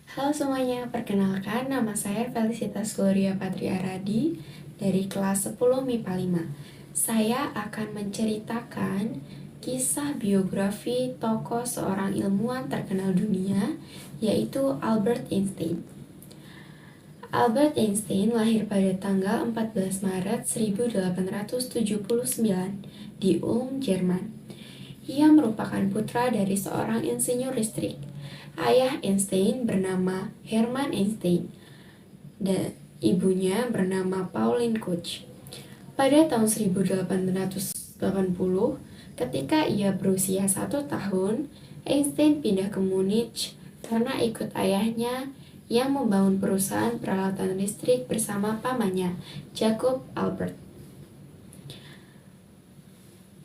Halo semuanya, perkenalkan nama saya Felicitas Gloria Patria Radi dari kelas 10 MIPA 5. Saya akan menceritakan kisah biografi tokoh seorang ilmuwan terkenal dunia, yaitu Albert Einstein. Albert Einstein lahir pada tanggal 14 Maret 1879 di Ulm, Jerman. Ia merupakan putra dari seorang insinyur listrik. Ayah Einstein bernama Hermann Einstein dan ibunya bernama Pauline Koch. Pada tahun 1880, ketika ia berusia 1 tahun, Einstein pindah ke Munich karena ikut ayahnya yang membangun perusahaan peralatan listrik bersama pamannya, Jacob Albert.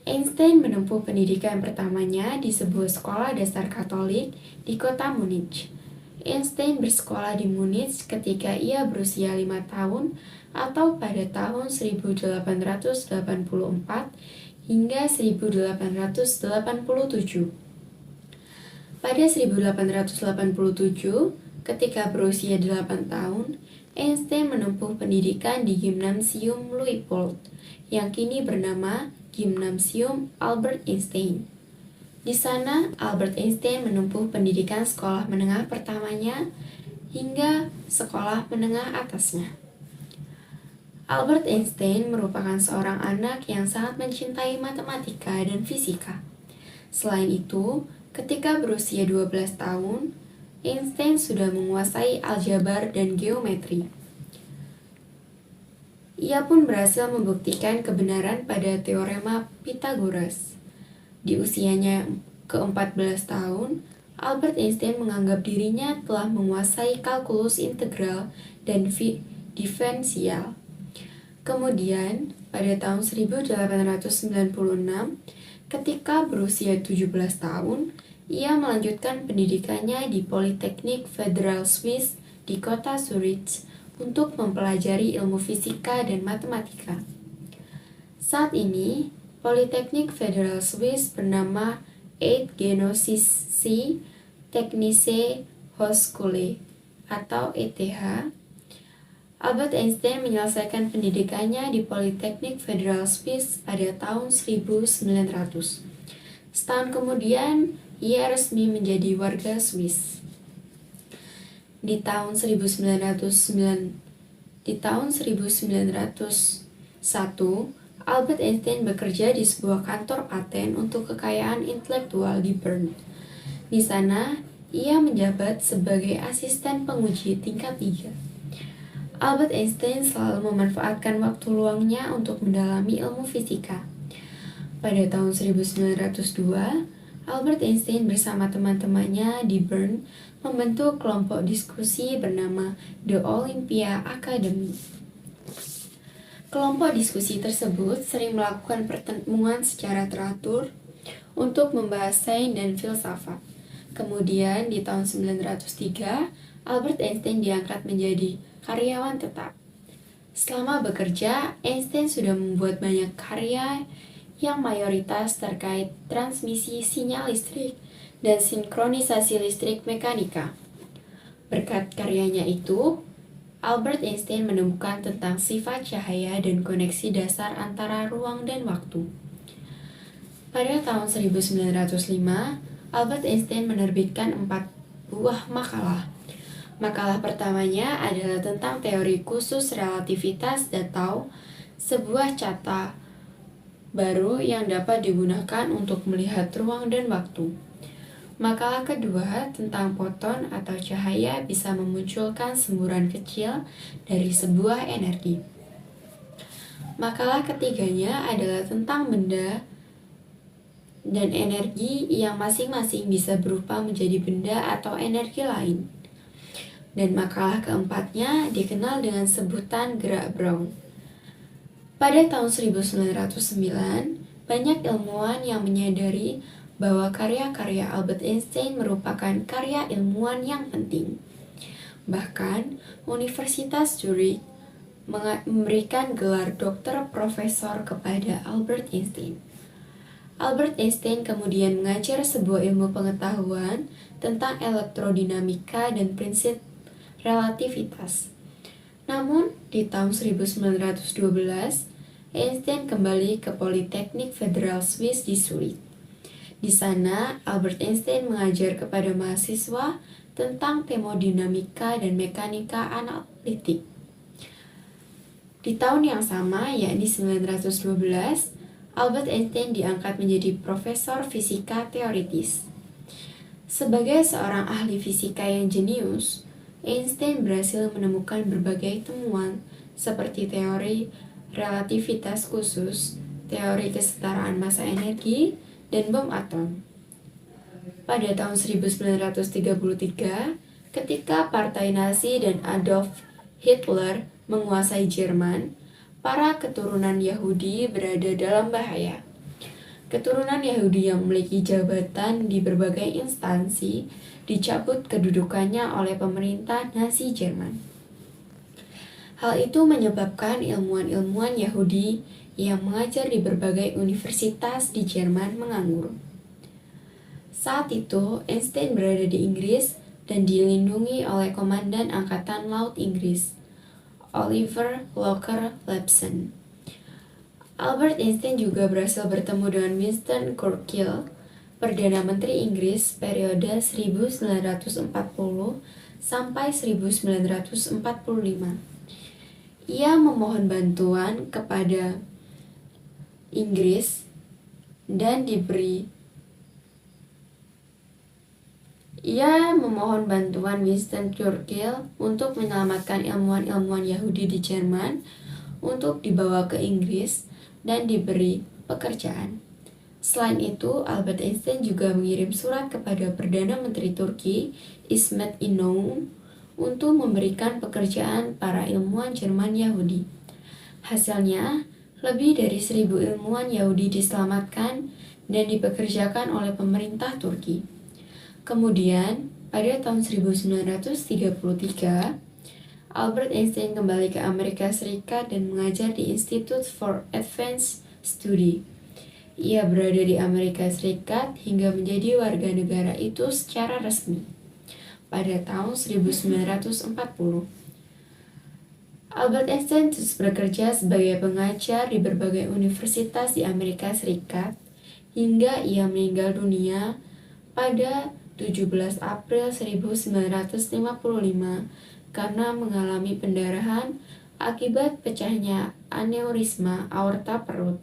Einstein menempuh pendidikan pertamanya di sebuah sekolah dasar Katolik di kota Munich. Einstein bersekolah di Munich ketika ia berusia 5 tahun atau pada tahun 1884 hingga 1887. Pada 1887, ketika berusia 8 tahun, Einstein menempuh pendidikan di Gymnasium Luitpold yang kini bernama Gymnasium Albert Einstein. Di sana, Albert Einstein menempuh pendidikan sekolah menengah pertamanya hingga sekolah menengah atasnya. Albert Einstein merupakan seorang anak yang sangat mencintai matematika dan fisika. Selain itu, ketika berusia 12 tahun, Einstein sudah menguasai aljabar dan geometri. Ia pun berhasil membuktikan kebenaran pada teorema Pythagoras. Di usianya ke-14 tahun, Albert Einstein menganggap dirinya telah menguasai kalkulus integral dan diferensial. Kemudian, pada tahun 1896, ketika berusia 17 tahun, ia melanjutkan pendidikannya di Politeknik Federal Swiss di kota Zurich untuk mempelajari ilmu fisika dan matematika. Saat ini, Politeknik Federal Swiss bernama Eidgenössische Technische Hochschule atau ETH. Albert Einstein menyelesaikan pendidikannya di Politeknik Federal Swiss pada tahun 1900. Setahun kemudian, ia resmi menjadi warga Swiss. Di tahun 1901, Albert Einstein bekerja di sebuah kantor paten untuk kekayaan intelektual di Bern. Di sana, ia menjabat sebagai asisten penguji tingkat 3. Albert Einstein selalu memanfaatkan waktu luangnya untuk mendalami ilmu fisika. Pada tahun 1902, Albert Einstein bersama teman-temannya di Bern membentuk kelompok diskusi bernama The Olympia Academy. Kelompok diskusi tersebut sering melakukan pertemuan secara teratur untuk membahas sains dan filsafat. Kemudian di tahun 1903, Albert Einstein diangkat menjadi karyawan tetap. Selama bekerja, Einstein sudah membuat banyak karya yang mayoritas terkait transmisi sinyal listrik dan sinkronisasi listrik mekanika. Berkat karyanya itu, Albert Einstein menemukan tentang sifat cahaya dan koneksi dasar antara ruang dan waktu. Pada tahun 1905, Albert Einstein menerbitkan 4 buah makalah. Makalah pertamanya adalah tentang teori khusus relativitas atau sebuah cara baru yang dapat digunakan untuk melihat ruang dan waktu. Makalah kedua tentang foton atau cahaya bisa memunculkan semburan kecil dari sebuah energi. Makalah ketiganya adalah tentang benda dan energi yang masing-masing bisa berubah menjadi benda atau energi lain. Dan makalah keempatnya dikenal dengan sebutan gerak Brown. Pada tahun 1909, banyak ilmuwan yang menyadari bahwa karya-karya Albert Einstein merupakan karya ilmuwan yang penting. Bahkan, Universitas Zurich memberikan gelar doktor profesor kepada Albert Einstein. Albert Einstein kemudian mengajar sebuah ilmu pengetahuan tentang elektrodinamika dan prinsip relativitas. Namun, di tahun 1912, Einstein kembali ke Politeknik Federal Swiss di Zurich. Di sana, Albert Einstein mengajar kepada mahasiswa tentang termodinamika dan mekanika analitik. Di tahun yang sama, yakni 1912, Albert Einstein diangkat menjadi profesor fisika teoritis. Sebagai seorang ahli fisika yang jenius, Einstein berhasil menemukan berbagai temuan seperti teori relativitas khusus, teori kesetaraan massa energi, dan bom atom. Pada tahun 1933, ketika Partai Nazi dan Adolf Hitler menguasai Jerman, para keturunan Yahudi berada dalam bahaya. Keturunan Yahudi yang memiliki jabatan di berbagai instansi dicabut kedudukannya oleh pemerintah Nazi Jerman. Hal itu menyebabkan ilmuwan-ilmuwan Yahudi yang mengajar di berbagai universitas di Jerman menganggur. Saat itu, Einstein berada di Inggris dan dilindungi oleh Komandan Angkatan Laut Inggris, Oliver Locker Levson. Albert Einstein juga berhasil bertemu dengan Winston Churchill, Perdana Menteri Inggris periode 1940 sampai 1945. Ia memohon bantuan kepada Inggris dan Ia memohon bantuan Winston Churchill untuk menyelamatkan ilmuwan-ilmuwan Yahudi di Jerman untuk dibawa ke Inggris dan diberi pekerjaan. Selain itu, Albert Einstein juga mengirim surat kepada Perdana Menteri Turki, İsmet İnönü, untuk memberikan pekerjaan para ilmuwan Jerman Yahudi. Hasilnya, lebih dari 1.000 ilmuwan Yahudi diselamatkan dan dipekerjakan oleh pemerintah Turki. Kemudian, pada tahun 1933, Albert Einstein kembali ke Amerika Serikat dan mengajar di Institute for Advanced Study. Ia berada di Amerika Serikat hingga menjadi warga negara itu secara resmi pada tahun 1940. Albert Einstein terus bekerja sebagai pengajar di berbagai universitas di Amerika Serikat hingga ia meninggal dunia pada 17 April 1955 karena mengalami pendarahan akibat pecahnya aneurisma aorta perut.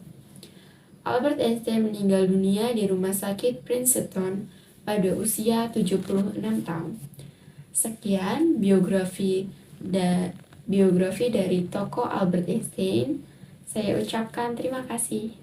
Albert Einstein meninggal dunia di Rumah Sakit Princeton pada usia 76 tahun. Sekian biografi dari tokoh Albert Einstein. Saya ucapkan terima kasih.